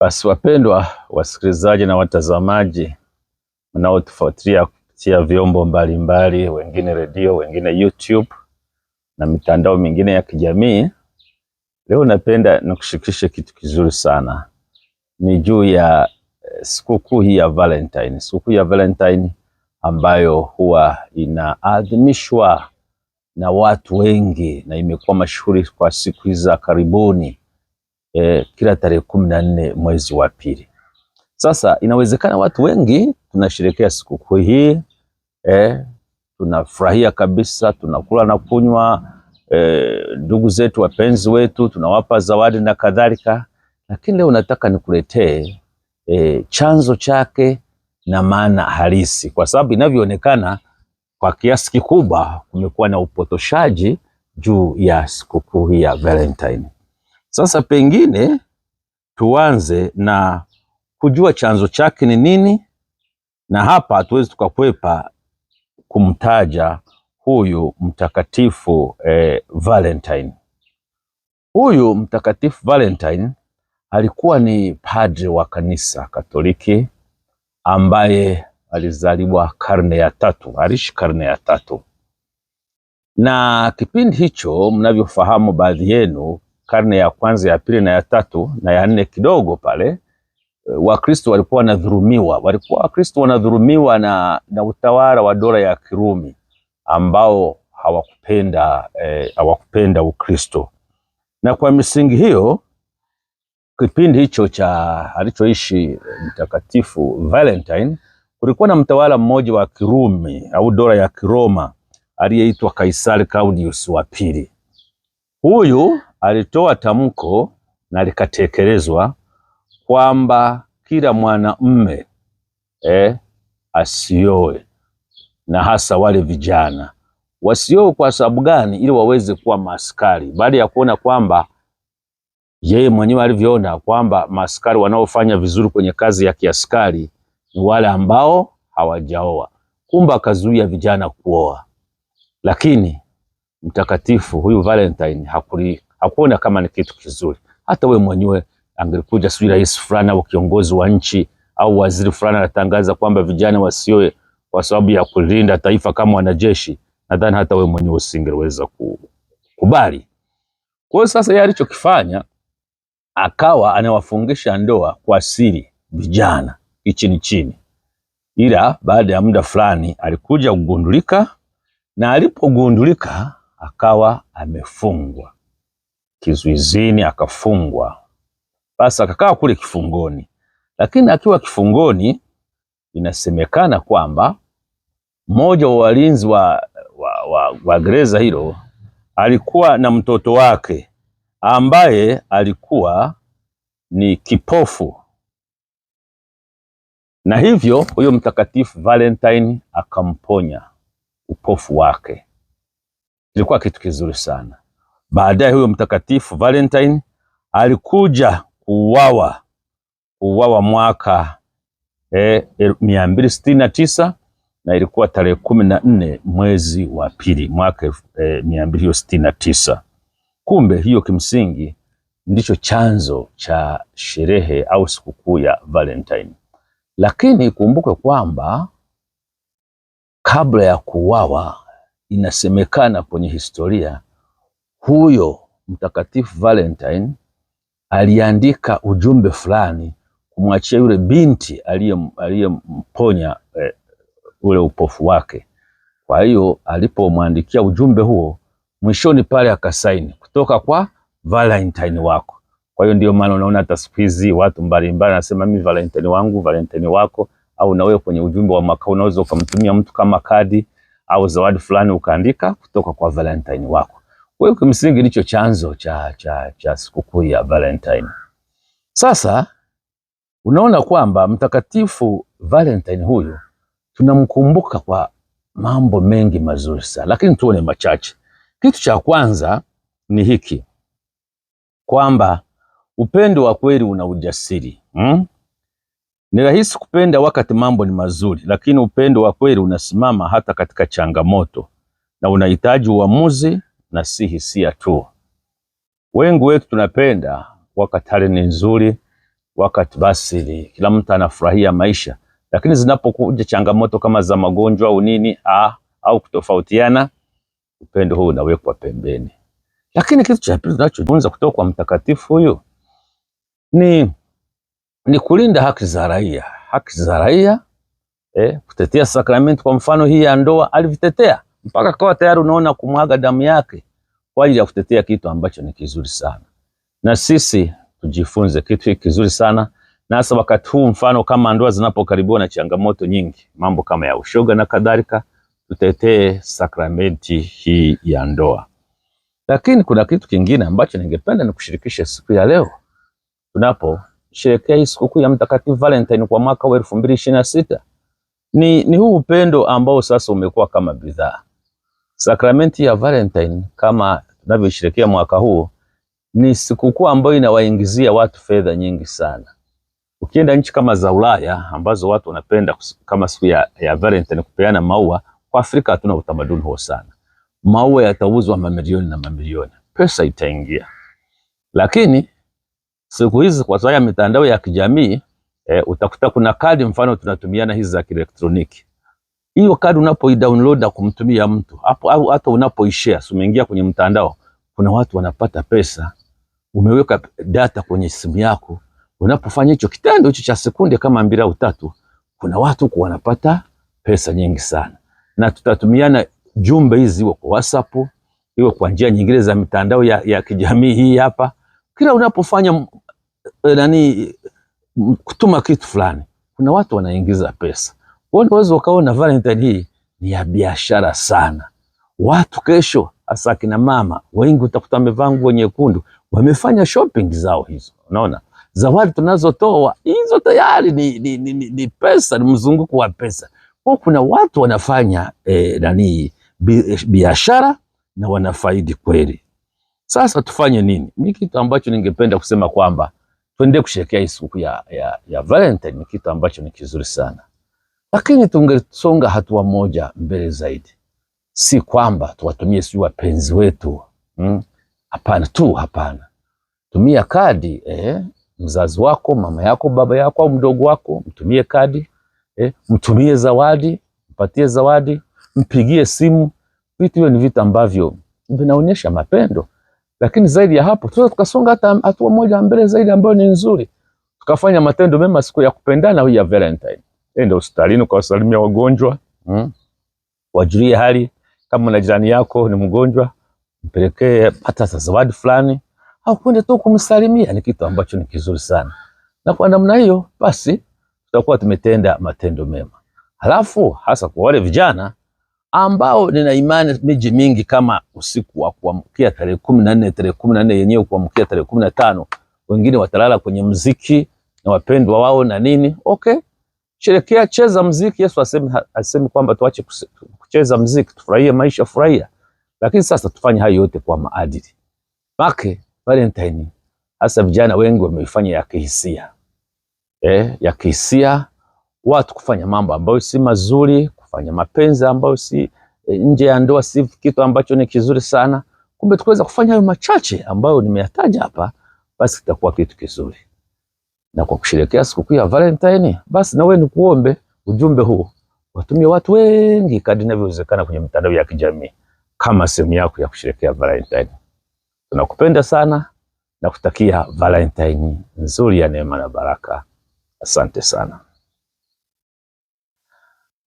Basi wapendwa wasikilizaji na watazamaji mnaotufuatilia kupitia vyombo mbalimbali, wengine redio, wengine YouTube na mitandao mingine ya kijamii, leo napenda nikushirikishe kitu kizuri sana. Ni juu ya sikukuu hii ya Valentine. Sikukuu ya Valentine ambayo huwa inaadhimishwa na watu wengi na imekuwa mashuhuri kwa siku hizi za karibuni, kila tarehe 14 mwezi wa pili. Sasa inawezekana watu wengi tunasherehekea sikukuu hii, tunafurahia kabisa, tunakula na kunywa, ndugu zetu, wapenzi wetu, tunawapa zawadi na kadhalika. Lakini leo nataka nikuletee chanzo chake na maana halisi, kwa sababu inavyoonekana kwa kiasi kikubwa kumekuwa na upotoshaji juu ya sikukuu hii ya Valentine. Sasa pengine tuanze na kujua chanzo chake ni nini, na hapa hatuwezi tukakwepa kumtaja huyu mtakatifu Valentine. Huyu mtakatifu Valentine alikuwa ni padre wa kanisa Katoliki ambaye alizaliwa karne ya 3, aliishi karne ya 3. Na kipindi hicho mnavyofahamu baadhi yenu, karne ya kwanza, ya pili na ya 3 na ya 4 kidogo pale, Wakristo walikuwa wanadhulumiwa na utawala wa dola ya Kirumi ambao hawakupenda Ukristo. Na kwa misingi hiyo, kipindi hicho cha alichoishi mtakatifu Valentine, kulikuwa na mtawala mmoja wa Kirumi au dola ya Kiroma aliyeitwa Kaisari Claudius wa pili. Huyu alitoa tamko na likatekelezwa kwamba kila mwanamume asioe, na hasa wale vijana wasioe. Kwa sababu gani? Ili waweze kuwa maaskari, baada ya kuona kwamba yeye mwenyewe alivyoona kwamba maaskari wanaofanya vizuri kwenye kazi ya kiaskari ni wale ambao hawajaoa. Kumbe akazuia vijana kuoa. Lakini mtakatifu huyu Valentine hakuona kama ni kitu kizuri. Hata we mwenyewe angelikuja sijui rais fulani au kiongozi wa nchi au waziri fulani anatangaza kwamba vijana wasioe kwa sababu ya kulinda taifa kama wanajeshi, nadhani hata we mwenyewe usingeweza kukubali. Kwa hiyo sasa yeye alichokifanya, akawa anawafungisha ndoa kwa siri vijana chini, ila baada ya muda fulani alikuja kugundulika, na alipogundulika akawa amefungwa kizuizini, akafungwa. Basi akakaa kule kifungoni. Lakini akiwa kifungoni, inasemekana kwamba mmoja wa walinzi wa gereza hilo alikuwa na mtoto wake ambaye alikuwa ni kipofu, na hivyo huyo mtakatifu Valentine akamponya upofu wake. Ilikuwa kitu kizuri sana. Baadaye huyo mtakatifu Valentine alikuja kuuawa mwaka 269, na ilikuwa tarehe 14 mwezi wa pili mwaka 269. Kumbe hiyo kimsingi ndicho chanzo cha sherehe au sikukuu ya Valentine. Lakini kumbuke kwamba kabla ya kuuawa, inasemekana kwenye historia, huyo mtakatifu Valentine aliandika ujumbe fulani kumwachia yule binti aliyemponya ule upofu wake. Kwa hiyo alipomwandikia ujumbe huo, mwishoni pale akasaini, kutoka kwa Valentine wako. Kwa hiyo ndio maana unaona hata siku hizi watu mbalimbali nasema mimi Valentine wangu, Valentine wako. Au na wewe kwenye ujumbe wa mwaka unaweza ukamtumia mtu kama kadi au zawadi fulani ukaandika kutoka kwa Valentine wako. Kwa hiyo kimsingi ndicho chanzo cha sikukuu ya Valentine. Sasa unaona kwamba mtakatifu Valentine huyu tunamkumbuka kwa mambo mengi mazuri sana, lakini tuone machache. Kitu cha kwanza ni hiki, kwamba upendo wa kweli una ujasiri. Ni rahisi kupenda wakati mambo ni mazuri, lakini upendo wa kweli unasimama hata katika changamoto, na unahitaji uamuzi na si hisia tu. Wengi wetu tunapenda wakati hali ni nzuri, wakati basi kila mtu anafurahia maisha, lakini zinapokuja changamoto kama za magonjwa au nini au kutofautiana, upendo huu unawekwa pembeni. Lakini kitu cha pili tunachojifunza kutoka kwa mtakatifu huyu ni kulinda haki za raia. Haki za raia, kutetea sakramenti. Kwa mfano hii ya ndoa alivitetea mpaka kwa tayari unaona kumwaga damu yake kwa ajili ya kutetea kitu ambacho ni kizuri sana. Na sisi tujifunze kitu hiki kizuri sana, na hasa wakati huu mfano kama ndoa zinapokaribiwa na changamoto nyingi, mambo kama ya ushoga na kadhalika, tutetee sakramenti hii ya ndoa. Lakini kuna kitu kingine ambacho ningependa nikushirikishe siku ya leo tunaposherehekea hii sikukuu ya Mtakatifu Valentine kwa mwaka wa 2026. Ni huu upendo ambao sasa umekuwa kama bidhaa. Sakramenti ya Valentine kama tunavyosherehekea mwaka huu ni sikukuu ambayo inawaingizia watu fedha nyingi sana. Ukienda nchi kama za Ulaya ambazo watu wanapenda kama siku ya Valentine kupeana maua, kwa Afrika hatuna utamaduni huo sana. Maua yatauzwa mamilioni na mamilioni, pesa itaingia. Lakini siku hizi kwa sababu ya mitandao ya kijamii utakuta kuna kadi mfano tunatumiana hizi za kielektroniki. Hiyo kadi unapoidownload na kumtumia mtu hapo, au hata unapoishare, umeingia kwenye mtandao, kuna watu wanapata pesa. Umeweka data kwenye simu yako, unapofanya hicho kitendo hicho cha sekunde kama 2 au 3, kuna watu wanapata pesa nyingi sana. Na tutatumiana jumbe hizi iwe kwa WhatsApp, iwe kwa njia nyingine za mitandao ya kijamii hii hapa. Kila unapofanya kutuma kitu fulani, kuna watu wanaingiza pesa. Kwa hiyo unaweza ukaona Valentine hii ni ya biashara sana. Watu kesho, hasa kina mama wengi utakuta wamevaa nguo nyekundu, wamefanya shopping zao hizo. Unaona? Zawadi tunazotoa hizo tayari ni pesa, ni mzunguko wa pesa. Kwa kuna watu wanafanya biashara na wanafaidi kweli. Sasa tufanye nini? Ni kitu ambacho ningependa kusema kwamba tuende kusherehekea hii siku ya Valentine, ni kitu ambacho ni kizuri sana. Lakini tungesonga hatua moja mbele zaidi. Si kwamba tuwatumie si wapenzi wetu. Hapana. Tumia kadi, mzazi wako, mama yako, baba yako au mdogo wako, mtumie kadi, mtumie zawadi, mpatie zawadi, mpigie simu. Vitu hivyo ni vitu ambavyo vinaonyesha mapendo. Lakini zaidi ya hapo, tunaweza tukasonga hata hatua moja mbele zaidi ambayo ni nzuri. Tukafanya matendo mema siku ya kupendana hii ya Valentine. Enda hospitalini ukawasalimia wagonjwa, wajulie hali. Kama na jirani yako ni mgonjwa, mpelekee hata zawadi fulani, au kwenda tu kumsalimia, ni kitu ambacho ni kizuri sana. Na kwa namna hiyo basi tutakuwa tumetenda matendo mema. Halafu hasa kwa wale vijana ambao nina imani miji mingi kama usiku wa kuamkia tarehe 14 yenyewe kuamkia tarehe 15, wengine watalala kwenye muziki na wapendwa wao na nini. Okay, sherekea, cheza muziki. Yesu asemi kwamba tuache kucheza muziki, tufurahie maisha, furahia. Lakini sasa tufanye hayo yote kwa maadili. Make Valentine hasa vijana wengi wameifanya ya kihisia. Ya kihisia, watu kufanya mambo ambayo si mazuri, kufanya mapenzi ambayo si nje ya ndoa, si kitu ambacho ni kizuri sana. Kumbe tukiweza kufanya hayo machache ambayo nimeyataja hapa, basi kitakuwa kitu kizuri. Na kwa kusherehekea sikukuu ya Valentine, basi na wewe nikuombe ujumbe huu watumie watu wengi kadri inavyowezekana kwenye mitandao ya kijamii kama sehemu yako ya kusherehekea Valentine. Tunakupenda sana na kutakia Valentine nzuri ya neema na baraka. Asante sana.